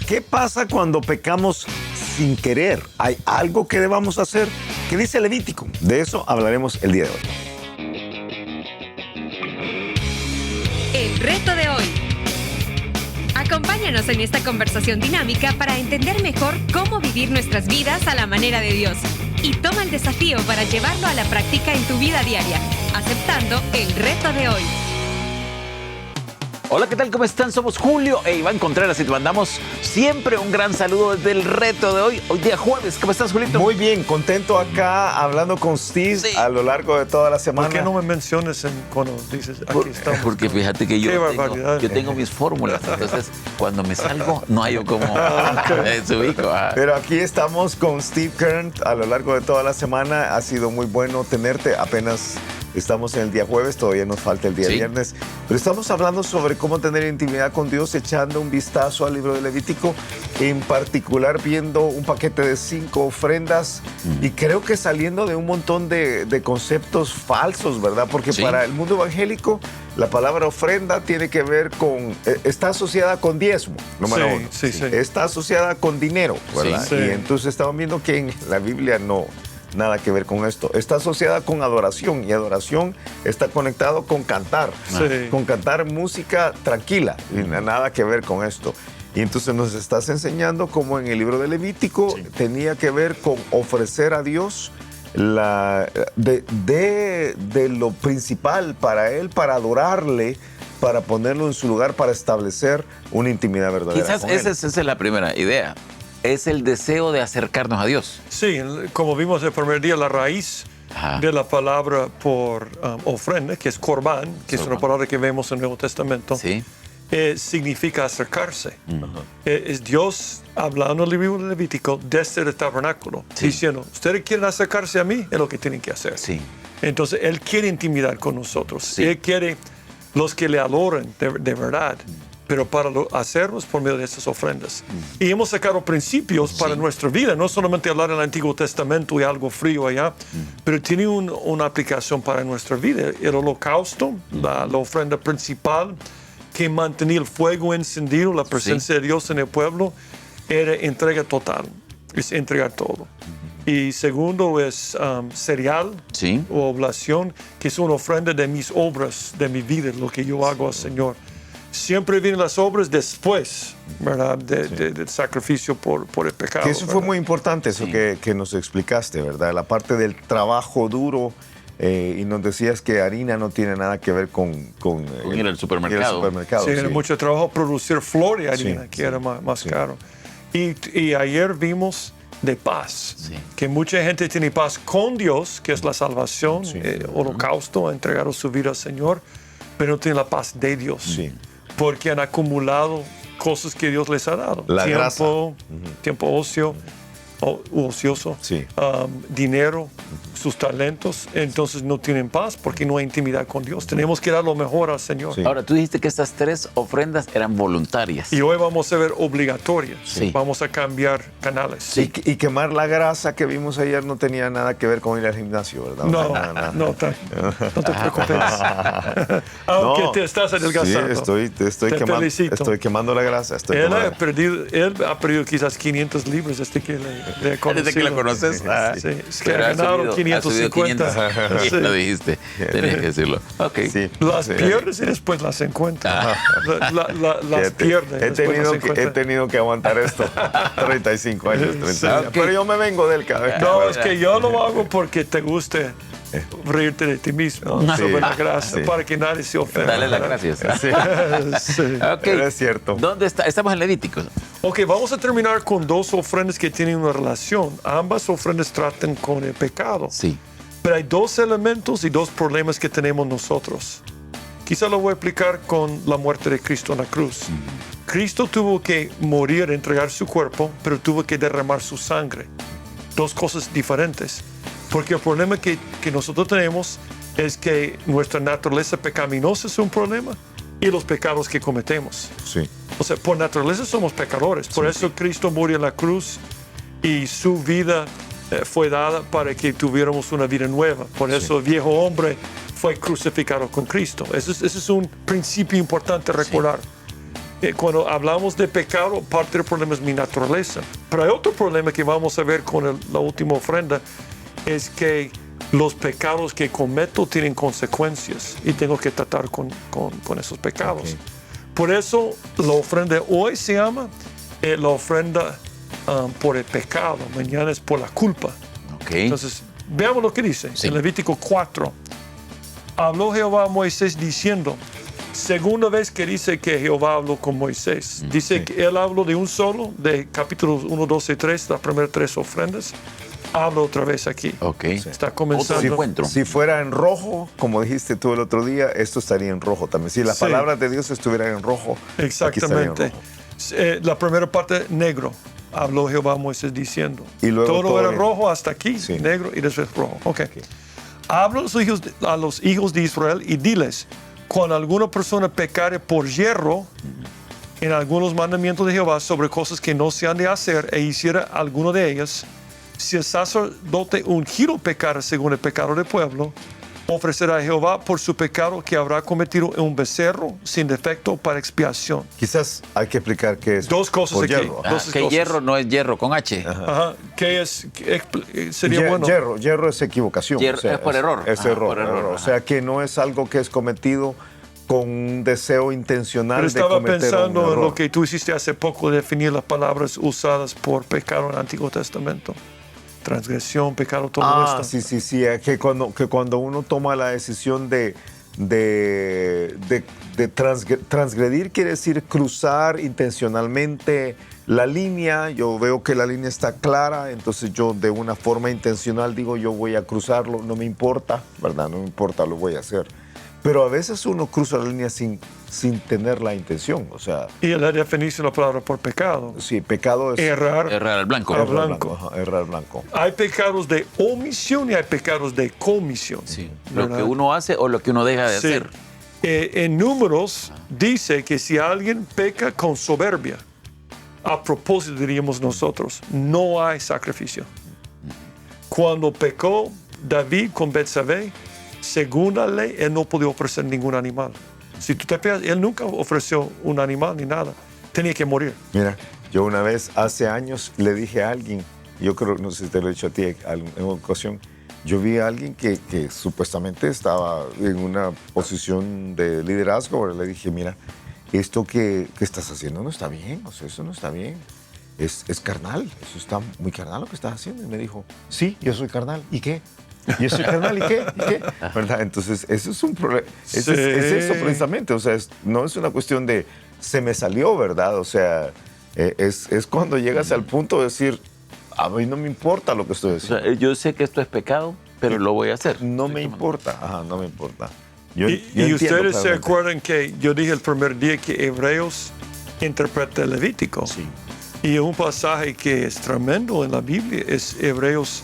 ¿qué pasa cuando pecamos sin querer? ¿Hay algo que debamos hacer? ¿Qué dice Levítico? De eso hablaremos el día de hoy. El reto de hoy. Acompáñanos en esta conversación dinámica para entender mejor cómo vivir nuestras vidas a la manera de Dios. Y toma el desafío para llevarlo a la práctica en tu vida diaria, aceptando el reto de hoy. Hola, ¿qué tal? ¿Cómo están? Somos Julio e Iván Contreras y te mandamos siempre un gran saludo desde el reto de hoy día jueves. ¿Cómo estás, Julito? Muy bien, contento acá hablando con Steve a lo largo de toda la semana. ¿Por qué no me menciones cuando dices aquí estamos? Porque fíjate que yo tengo mis fórmulas, entonces cuando me salgo no hay como se ubico. Pero aquí estamos con Steve Kern a lo largo de toda la semana. Ha sido muy bueno tenerte. Apenas estamos en el día jueves, todavía nos falta el día viernes. Pero estamos hablando sobre cómo tener intimidad con Dios, echando un vistazo al libro de Levítico, en particular viendo un paquete de 5 ofrendas y creo que saliendo de un montón de conceptos falsos, ¿verdad? Porque para el mundo evangélico la palabra ofrenda tiene que ver con, está asociada con diezmo, número uno. Está asociada con dinero, ¿verdad? Y entonces estamos viendo que en la Biblia no. Nada que ver con esto. Está asociada con adoración y adoración está conectado con cantar, con cantar música tranquila y nada que ver con esto. Y entonces nos estás enseñando cómo en el libro de Levítico tenía que ver con ofrecer a Dios de lo principal para Él, para adorarle, para ponerlo en su lugar, para establecer una intimidad verdadera. Quizás esa es la primera idea. Es el deseo de acercarnos a Dios. Sí, como vimos el primer día, la raíz de la palabra por ofrenda, que es corbán, que es una palabra que vemos en el Nuevo Testamento, significa acercarse. Es Dios hablando en el libro de Levítico desde el tabernáculo, diciendo, ustedes quieren acercarse a mí, es lo que tienen que hacer. Entonces, Él quiere intimidar con nosotros. Él quiere los que le adoren de verdad. Pero para hacerlos por medio de estas ofrendas. Y hemos sacado principios para nuestra vida, no solamente hablar en el Antiguo Testamento y algo frío allá, pero tiene una aplicación para nuestra vida. El holocausto, la ofrenda principal que mantenía el fuego encendido, la presencia de Dios en el pueblo, era entrega total, es entregar todo. Y segundo es cereal o oblación, que es una ofrenda de mis obras, de mi vida, lo que yo hago al Señor. Siempre vienen las obras después, ¿verdad? Del sacrificio por el pecado. Que eso fue muy importante, eso que nos explicaste, ¿verdad? La parte del trabajo duro, y nos decías que harina no tiene nada que ver con ir al supermercado. Era mucho trabajo producir flor de harina, que era más caro. Y ayer vimos de paz, que mucha gente tiene paz con Dios, que es la salvación, holocausto, ha entregado su vida al Señor, pero no tiene la paz de Dios. Porque han acumulado cosas que Dios les ha dado. Tiempo ocioso, dinero, sus talentos. Entonces no tienen paz porque no hay intimidad con Dios. Tenemos que dar lo mejor al Señor. Ahora, tú dijiste que estas 3 ofrendas eran voluntarias. Y hoy vamos a ver obligatorias. Vamos a cambiar canales. Y quemar la grasa que vimos ayer no tenía nada que ver con ir al gimnasio, ¿verdad? No te preocupes. Aunque te estás adelgazando. Estoy quemando la grasa. Él ha perdido quizás 500 libras desde que le conocí. Desde que la conoces. Es que ha ganado 550. Lo dijiste, tenías que decirlo. Las pierdes y después las encuentras. Las pierdes. He tenido que aguantar esto 35 años. Pero yo me vengo del cabello. No, es que yo lo hago porque te guste reírte de ti mismo sobre la grasa, para que nadie se ofenda. Dale las gracias. Pero es cierto. ¿Dónde está? Estamos en Levítico. Vamos a terminar con 2 ofrendas que tienen una relación. Ambas ofrendas tratan con el pecado. Pero hay 2 elementos y 2 problemas que tenemos nosotros. Quizá lo voy a explicar con la muerte de Cristo en la cruz. Cristo tuvo que morir, entregar su cuerpo, pero tuvo que derramar su sangre. 2 cosas diferentes. Porque el problema que nosotros tenemos es que nuestra naturaleza pecaminosa es un problema y los pecados que cometemos. O sea, por naturaleza somos pecadores. Por eso Cristo murió en la cruz y su vida fue dada para que tuviéramos una vida nueva. Por eso el viejo hombre fue crucificado con Cristo. Ese es un principio importante recordar. cuando hablamos de pecado, parte del problema es mi naturaleza. Pero hay otro problema que vamos a ver con la última ofrenda, es que los pecados que cometo tienen consecuencias y tengo que tratar con esos pecados. Okay. Por eso la ofrenda hoy se llama la ofrenda por el pecado, mañana es por la culpa. Okay. Entonces, veamos lo que dice en Levítico 4. Habló Jehová a Moisés diciendo, segunda vez que dice que Jehová habló con Moisés. Dice que él habló de un solo, de capítulos 1, 2 y 3, las primeras 3 ofrendas. Habla otra vez aquí. Está comenzando. Si fuera en rojo, como dijiste tú el otro día, esto estaría en rojo también. Si las palabras de Dios estuvieran en rojo, exactamente. Aquí estaría en rojo. La primera parte, negro. Habló Jehová a Moisés diciendo. Y luego todo era rojo hasta aquí, negro y después rojo. Habla a los hijos de Israel y diles, cuando alguna persona pecare por yerro en algunos mandamientos de Jehová sobre cosas que no se han de hacer e hiciera alguno de ellas, si el sacerdote ungido pecara según el pecado del pueblo, ofrecerá a Jehová por su pecado que habrá cometido un becerro sin defecto para expiación. Quizás hay que explicar qué es. Dos cosas aquí. Hierro. Que hierro no es hierro con H. Ajá. ¿Qué es? Sería bueno. Hierro es equivocación. Es por error. Es error. O sea que no es algo que es cometido con un deseo intencional de cometer un error. Estaba pensando en lo que tú hiciste hace poco, definir las palabras usadas por pecado en el Antiguo Testamento. Transgresión, pecado, todo esto. Sí. Que cuando uno toma la decisión de transgredir, quiere decir cruzar intencionalmente la línea. Yo veo que la línea está clara, entonces yo de una forma intencional digo, yo voy a cruzarlo, no me importa, ¿verdad? No me importa, lo voy a hacer. Pero a veces uno cruza la línea sin tener la intención, o sea... Y la definición de la palabra por pecado. Sí, pecado es... Errar al blanco. Errar al blanco. Hay pecados de omisión y hay pecados de comisión. Sí. Lo que uno hace o lo que uno deja de hacer. En Números dice que si alguien peca con soberbia, a propósito diríamos nosotros, no hay sacrificio. Cuando pecó David con Betsabé, según la ley, él no podía ofrecer ningún animal. Si tú te fijas, él nunca ofreció un animal ni nada. Tenía que morir. Mira, yo una vez, hace años, le dije a alguien, yo creo, no sé si te lo he dicho a ti en una ocasión, yo vi a alguien que supuestamente estaba en una posición de liderazgo, le dije, mira, esto que estás haciendo no está bien, o sea, eso no está bien. Es carnal, eso está muy carnal lo que estás haciendo. Y me dijo, sí, yo soy carnal, ¿y qué? Yo soy carnal, ¿y qué? ¿Verdad? Entonces, eso es un problema. Es eso precisamente. O sea, no es una cuestión de se me salió, ¿verdad? O sea, es cuando llegas al punto de decir, a mí no me importa lo que estoy haciendo. O sea, yo sé que esto es pecado, pero lo voy a hacer. No me importa. No me importa. Y ustedes se acuerdan que yo dije el primer día que Hebreos interpreta el Levítico. Sí. Y un pasaje que es tremendo en la Biblia es Hebreos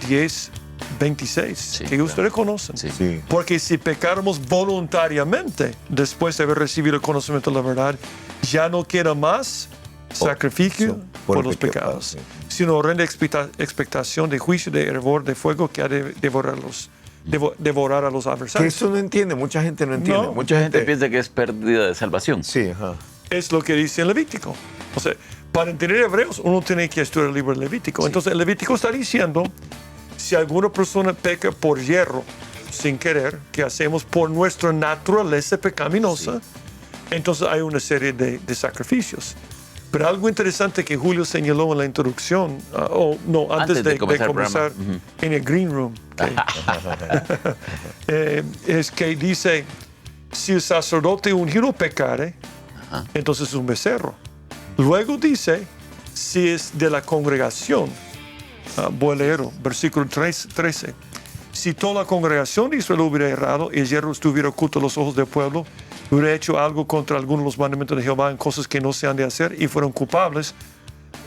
10, 26, que ustedes conocen. Sí. Porque si pecáramos voluntariamente, después de haber recibido el conocimiento de la verdad, ya no queda más sacrificio por los pecados, sino horrenda expectación de juicio, de hervor, de fuego que ha de devorar a los adversarios. Que eso no entiende, mucha gente no entiende. No, mucha gente piensa que es pérdida de salvación. Sí, ajá. Es lo que dice el Levítico. O sea, para entender Hebreos, uno tiene que estudiar el libro del Levítico. Entonces, el Levítico está diciendo, si alguna persona peca por hierro, sin querer, que hacemos por nuestra naturaleza pecaminosa, entonces hay una serie de sacrificios. Pero algo interesante que Julio señaló en la introducción, antes de comenzar en el Green Room, es que dice, si el sacerdote ungido pecare, entonces es un becerro. Luego dice, si es de la congregación, voy a leer, versículo 13. Si toda la congregación de Israel hubiera errado y el hierro estuviera oculto a los ojos del pueblo, hubiera hecho algo contra algunos de los mandamientos de Jehová en cosas que no se han de hacer y fueron culpables,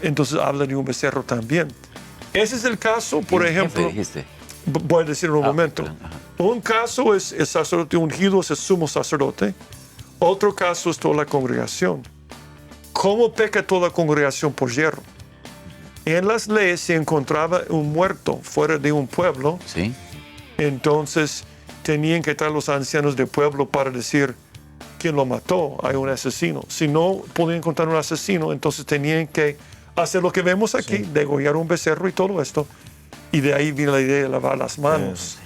entonces habla de un becerro también. Ese es el caso, por ejemplo. Voy a decir en un momento. Un caso es el sacerdote ungido, es el sumo sacerdote. Otro caso es toda la congregación. ¿Cómo peca toda la congregación por hierro? En las leyes se encontraba un muerto fuera de un pueblo. Sí. Entonces tenían que estar los ancianos del pueblo para decir, quién lo mató, hay un asesino. Si no podían encontrar un asesino, entonces tenían que hacer lo que vemos aquí, degollar un becerro y todo esto. Y de ahí viene la idea de lavar las manos.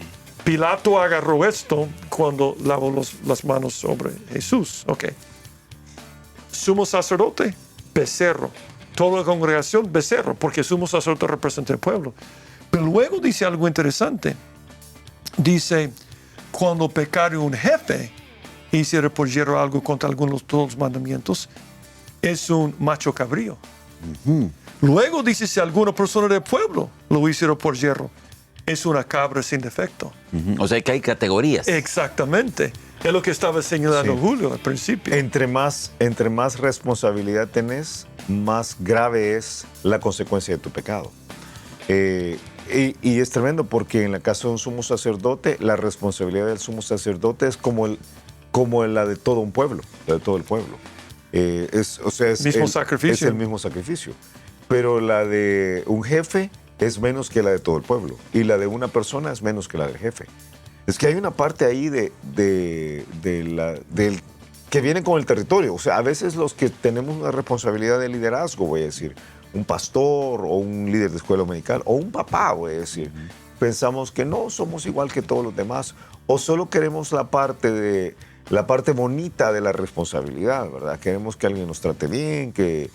Pilato agarró esto cuando lavó las manos sobre Jesús. Sumo sacerdote, becerro. Toda la congregación, becerro, porque sumo sacerdote representa el pueblo. Pero luego dice algo interesante. Dice, cuando pecare un jefe e hiciera por yerro algo contra algunos de todos los mandamientos, es un macho cabrío. Luego dice, si alguna persona del pueblo lo hiciera por yerro, es una cabra sin defecto. O sea que hay categorías. Exactamente. Es lo que estaba señalando Julio al principio. Entre más responsabilidad tenés, más grave es la consecuencia de tu pecado. Y es tremendo porque en el caso de un sumo sacerdote, la responsabilidad del sumo sacerdote es como la de todo un pueblo, la de todo el pueblo. Es el mismo sacrificio. Pero la de un jefe es menos que la de todo el pueblo. Y la de una persona es menos que la del jefe. Es que hay una parte ahí que viene con el territorio. O sea, a veces los que tenemos una responsabilidad de liderazgo, voy a decir, un pastor o un líder de escuela dominical o un papá, voy a decir, pensamos que no somos igual que todos los demás o solo queremos la parte bonita de la responsabilidad, ¿verdad? Queremos que alguien nos trate bien, que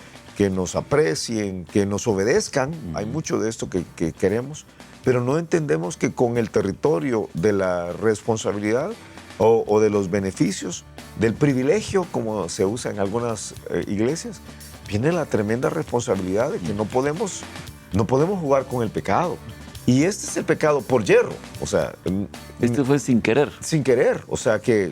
nos aprecien, que nos obedezcan. Hay mucho de esto que queremos, pero no entendemos que con el territorio de la responsabilidad o de los beneficios, del privilegio, como se usa en algunas iglesias, viene la tremenda responsabilidad de que no podemos jugar con el pecado. Y este es el pecado por yerro. O sea, este fue sin querer. Sin querer. O sea, que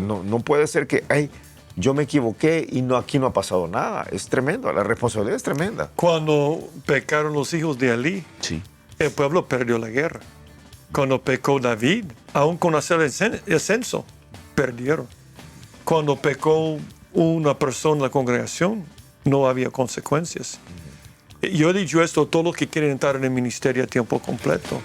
no puede ser que, yo me equivoqué y aquí no ha pasado nada. Es tremendo. La responsabilidad es tremenda. Cuando pecaron los hijos de Elí, el pueblo perdió la guerra. Cuando pecó David, aún con hacer el censo, perdieron. Cuando pecó una persona en la congregación, no había consecuencias. Yo he dicho esto a todos los que quieren entrar en el ministerio a tiempo completo.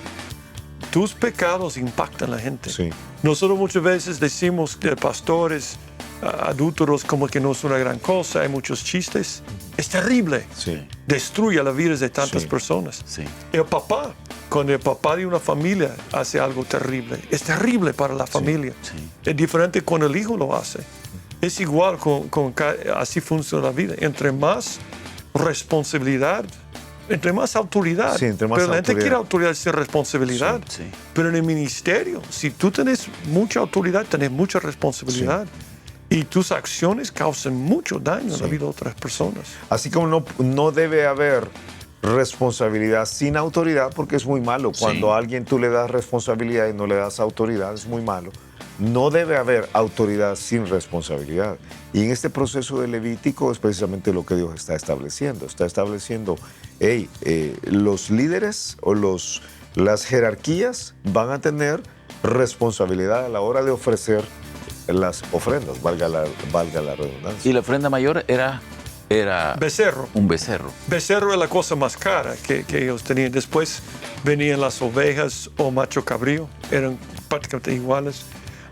Tus pecados impactan a la gente. Sí. Nosotros muchas veces decimos que pastores, adúlteros, como que no es una gran cosa, hay muchos chistes. Es terrible. Sí. Destruye las vidas de tantas personas. Sí. Cuando el papá de una familia hace algo terrible, es terrible para la familia. Sí. Es diferente cuando el hijo lo hace. Es igual, así funciona la vida. Entre más responsabilidad, entre más autoridad. Pero la gente quiere autoridad sin responsabilidad. Sí. Pero en el ministerio, si tú tienes mucha autoridad, tienes mucha responsabilidad. Y tus acciones causan mucho daño en la vida de otras personas. Así como no debe haber responsabilidad sin autoridad, porque es muy malo. Cuando a alguien tú le das responsabilidad y no le das autoridad, es muy malo. No debe haber autoridad sin responsabilidad. Y en este proceso de Levítico es precisamente lo que Dios está estableciendo. Está estableciendo, los líderes o las jerarquías van a tener responsabilidad a la hora de ofrecer las ofrendas, valga la redundancia. Y la ofrenda mayor era becerro. Un becerro. Becerro es la cosa más cara que ellos tenían. Después venían las ovejas o macho cabrío, eran prácticamente iguales.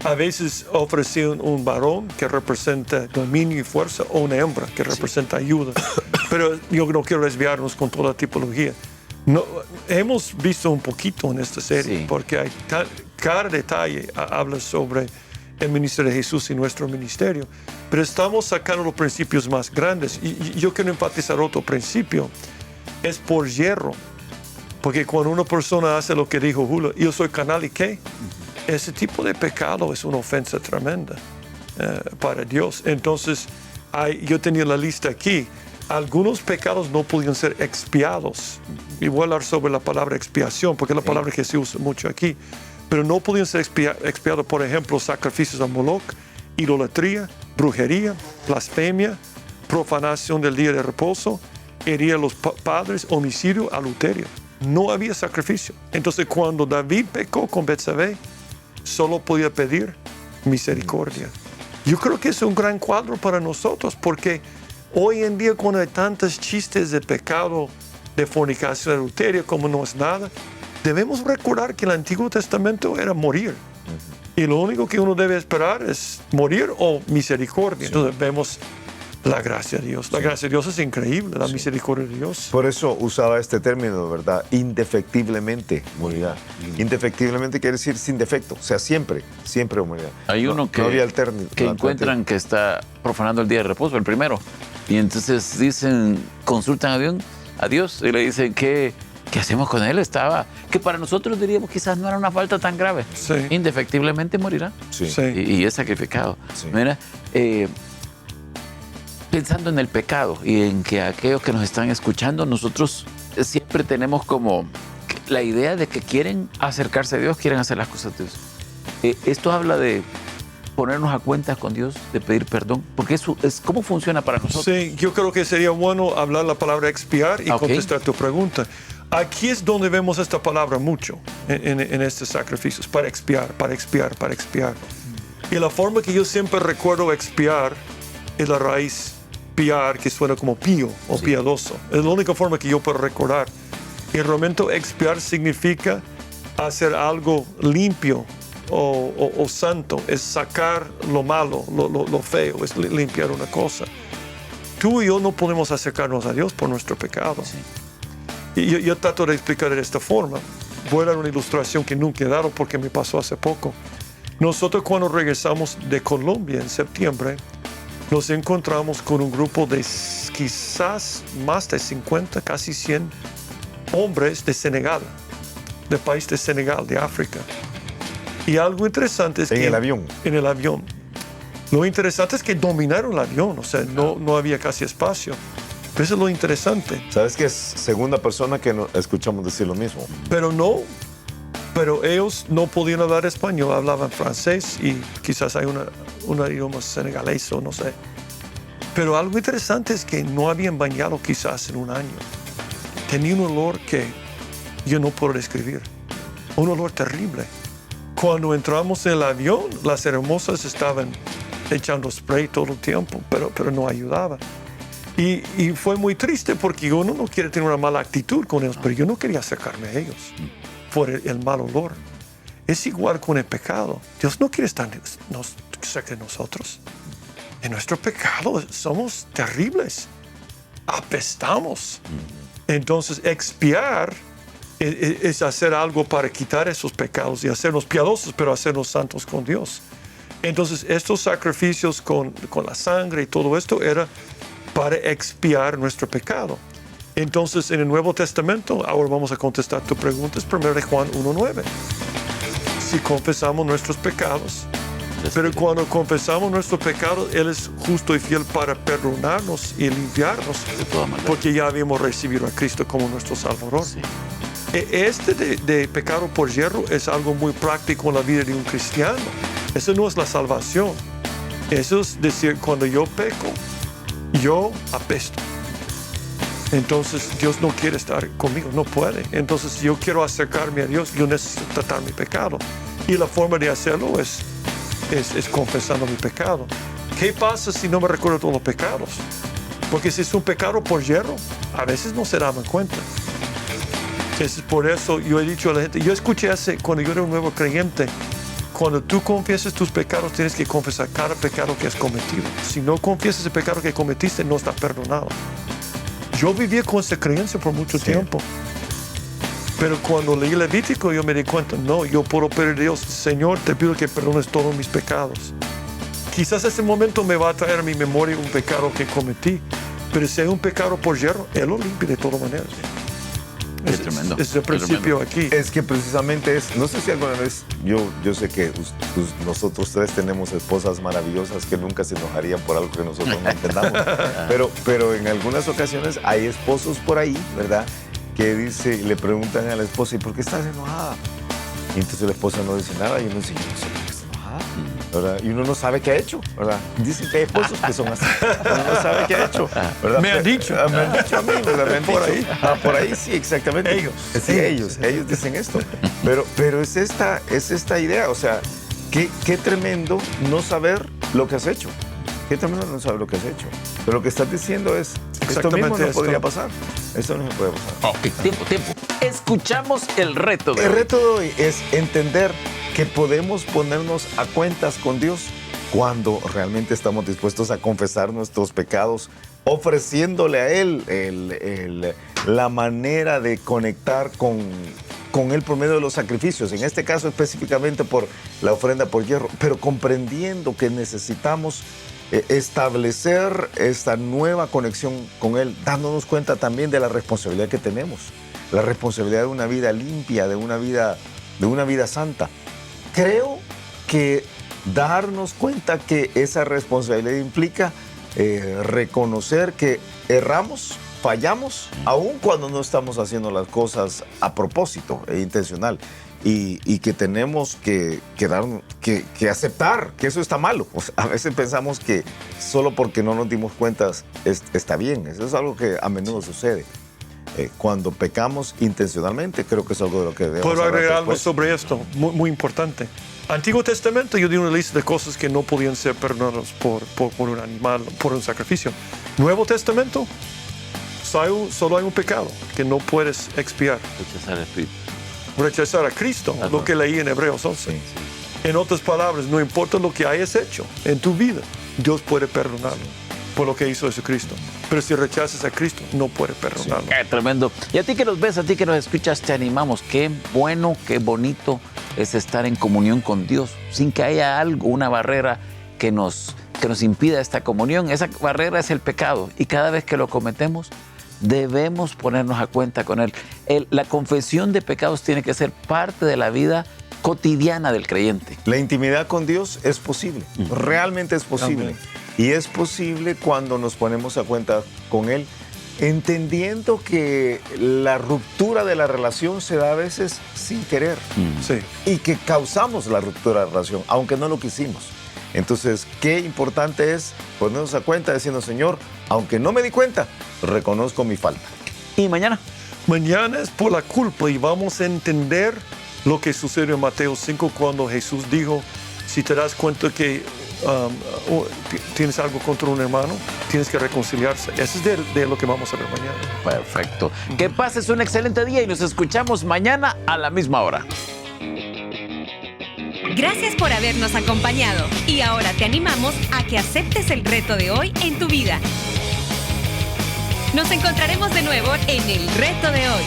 A veces ofrecían un varón que representa dominio y fuerza o una hembra que representa ayuda. Pero yo no quiero desviarnos con toda la tipología. Hemos visto un poquito en esta serie porque hay cada detalle habla sobre el ministerio de Jesús y nuestro ministerio. Pero estamos sacando los principios más grandes. Y yo quiero enfatizar otro principio. Es por yerro. Porque cuando una persona hace lo que dijo Julio, yo soy carnal y ¿qué? Ese tipo de pecado es una ofensa tremenda para Dios. Entonces, yo tenía la lista aquí. Algunos pecados no podían ser expiados. Y voy a hablar sobre la palabra expiación, porque es la palabra que se usa mucho aquí. Pero no podían ser expiados, por ejemplo, sacrificios a Moloch, idolatría, brujería, blasfemia, profanación del día de reposo, herir a los padres, homicidio, adulterio. No había sacrificio. Entonces, cuando David pecó con Betsabé, solo podía pedir misericordia. Yo creo que es un gran cuadro para nosotros, porque hoy en día, cuando hay tantos chistes de pecado, de fornicación, de adulterio, como no es nada, debemos recordar que el Antiguo Testamento era morir. Y lo único que uno debe esperar es morir o misericordia. Entonces vemos la gracia de Dios. La gracia de Dios es increíble, la misericordia de Dios. Por eso usaba este término, ¿verdad? Indefectiblemente morirá. Indefectiblemente quiere decir sin defecto, o sea, siempre morirá. Hay uno que encuentran que está profanando el día de reposo, el primero, y entonces consultan a Dios y le dicen ¿qué hacemos con él? Que para nosotros diríamos quizás no era una falta tan grave. Sí. Indefectiblemente morirá. Sí. Y es sacrificado. Sí. Mira, pensando en el pecado y en que aquellos que nos están escuchando, nosotros siempre tenemos como la idea de que quieren acercarse a Dios, quieren hacer las cosas de Dios. Esto habla de ponernos a cuentas con Dios, de pedir perdón, porque eso es cómo funciona para nosotros. Sí, yo creo que sería bueno hablar la palabra expiar y contestar tu pregunta. Aquí es donde vemos esta palabra mucho en estos sacrificios, para expiar. Y la forma que yo siempre recuerdo expiar es la raíz piar, que suena como pío o piadoso. Es la única forma que yo puedo recordar. Y realmente expiar significa hacer algo limpio o santo, es sacar lo malo, lo feo, es limpiar una cosa. Tú y yo no podemos acercarnos a Dios por nuestro pecado. Sí. Y yo trato de explicar de esta forma. Voy a dar una ilustración que nunca he dado porque me pasó hace poco. Nosotros cuando regresamos de Colombia en septiembre, nos encontramos con un grupo de quizás más de 50, casi 100 hombres de Senegal, del país de Senegal, de África. Y algo interesante es que... En el avión. En el avión. Lo interesante es que dominaron el avión, o sea, no había casi espacio. Pero eso es lo interesante. ¿Sabes que es segunda persona que escuchamos decir lo mismo? Pero ellos no podían hablar español, hablaban francés y quizás hay un idioma senegalés o no sé. Pero algo interesante es que no habían bañado quizás en un año. Tenía un olor que yo no puedo describir. Un olor terrible. Cuando entramos en el avión, las hermosas estaban echando spray todo el tiempo, pero no ayudaba. Y fue muy triste porque uno no quiere tener una mala actitud con ellos, pero yo no quería acercarme a ellos por el mal olor. Es igual con el pecado. Dios no quiere estar cerca de nosotros. En nuestro pecado somos terribles. Apestamos. Entonces, expiar es hacer algo para quitar esos pecados y hacernos piadosos, pero hacernos santos con Dios. Entonces, estos sacrificios con la sangre y todo esto era para expiar nuestro pecado. Entonces, en el Nuevo Testamento, ahora vamos a contestar tu pregunta, es 1 Juan 1:9. Si confesamos nuestros pecados, pero cuando confesamos nuestros pecados, Él es justo y fiel para perdonarnos y limpiarnos, porque ya habíamos recibido a Cristo como nuestro Salvador. Sí. Este de pecado por hierro es algo muy práctico en la vida de un cristiano. Eso no es la salvación. Eso es decir, cuando yo peco, yo apesto. Entonces Dios no quiere estar conmigo, no puede. Entonces si yo quiero acercarme a Dios, yo necesito tratar mi pecado. Y la forma de hacerlo es confesando mi pecado. ¿Qué pasa si no me recuerdo todos los pecados? Porque si es un pecado por hierro, a veces no se daban cuenta. Es por eso yo he dicho a la gente, yo escuché cuando yo era un nuevo creyente, cuando tú confiesas tus pecados, tienes que confesar cada pecado que has cometido. Si no confiesas el pecado que cometiste, no está perdonado. Yo vivía con esa creencia por mucho tiempo. Pero cuando leí Levítico, yo me di cuenta, no, yo puedo pedir a Dios, Señor, te pido que perdones todos mis pecados. Quizás ese momento me va a traer a mi memoria un pecado que cometí, pero si hay un pecado por hierro, Él lo limpia de todas maneras. Es tremendo. Es el principio aquí. Es que precisamente no sé si alguna vez, yo sé que nosotros tres tenemos esposas maravillosas que nunca se enojarían por algo que nosotros no entendamos, pero en algunas ocasiones hay esposos por ahí, ¿verdad?, que le preguntan a la esposa, ¿y por qué estás enojada? Y entonces la esposa no dice nada y uno dice, yo no sé por qué está enojada, ¿verdad? Y uno no sabe qué ha hecho, ¿verdad? Dicen que hay esposos que son así, uno no sabe qué ha hecho, ¿verdad? Me han dicho. Me han dicho a mí, ¿verdad? Me han Por dicho. ahí. Por ahí sí, exactamente. Ellos. Sí, ellos dicen esto. Pero es esta idea, o sea, qué tremendo no saber lo que has hecho. Qué tremendo no saber lo que has hecho. Pero lo que estás diciendo es Esto mismo no podría pasar. Esto no se puede pasar. Ok, tiempo. Escuchamos el reto de hoy. El reto de hoy es entender que podemos ponernos a cuentas con Dios cuando realmente estamos dispuestos a confesar nuestros pecados, ofreciéndole a Él la manera de conectar con Él por medio de los sacrificios, en este caso específicamente por la ofrenda por hierro, pero comprendiendo que necesitamos establecer esta nueva conexión con Él, dándonos cuenta también de la responsabilidad que tenemos, la responsabilidad de una vida limpia, de una vida santa. Creo que darnos cuenta que esa responsabilidad implica reconocer que erramos, fallamos, aun cuando no estamos haciendo las cosas a propósito e intencional, y que tenemos que aceptar que eso está malo. O sea, a veces pensamos que solo porque no nos dimos cuenta está bien. Eso es algo que a menudo sucede. Cuando pecamos intencionalmente, creo que es algo de lo que debemos Puedo hablar agregar algo después. sobre esto, muy importante. Antiguo Testamento, yo di una lista de cosas que no podían ser perdonadas por un animal, por un sacrificio. Nuevo Testamento, solo hay un pecado que no puedes expiar. Rechazar el Espíritu. Rechazar a Cristo, lo que leí en Hebreos 11. Sí. En otras palabras, no importa lo que hayas hecho en tu vida, Dios puede perdonarlo por lo que hizo Jesucristo. Pero si rechazas a Cristo, no puede perdonarlo. Qué tremendo. Y a ti que nos ves, a ti que nos escuchas, te animamos. Qué bueno, qué bonito es estar en comunión con Dios, sin que haya algo, una barrera que nos impida esta comunión. Esa barrera es el pecado. Y cada vez que lo cometemos, debemos ponernos a cuenta con Él. La confesión de pecados tiene que ser parte de la vida cotidiana del creyente. La intimidad con Dios es posible, realmente es posible. Amén. Y es posible cuando nos ponemos a cuenta con Él, entendiendo que la ruptura de la relación se da a veces sin querer. Sí. Y que causamos la ruptura de la relación, aunque no lo quisimos. Entonces, qué importante es ponernos a cuenta diciendo, Señor, aunque no me di cuenta, reconozco mi falta. ¿Y mañana? Mañana es por la culpa y vamos a entender lo que sucedió en Mateo 5 cuando Jesús dijo, si te das cuenta que tienes algo contra un hermano, tienes que reconciliarse. Eso es de lo que vamos a ver mañana. Perfecto. Que pases un excelente día y nos escuchamos mañana a la misma hora. Gracias por habernos acompañado y ahora te animamos a que aceptes el reto de hoy en tu vida. Nos encontraremos de nuevo en el reto de hoy.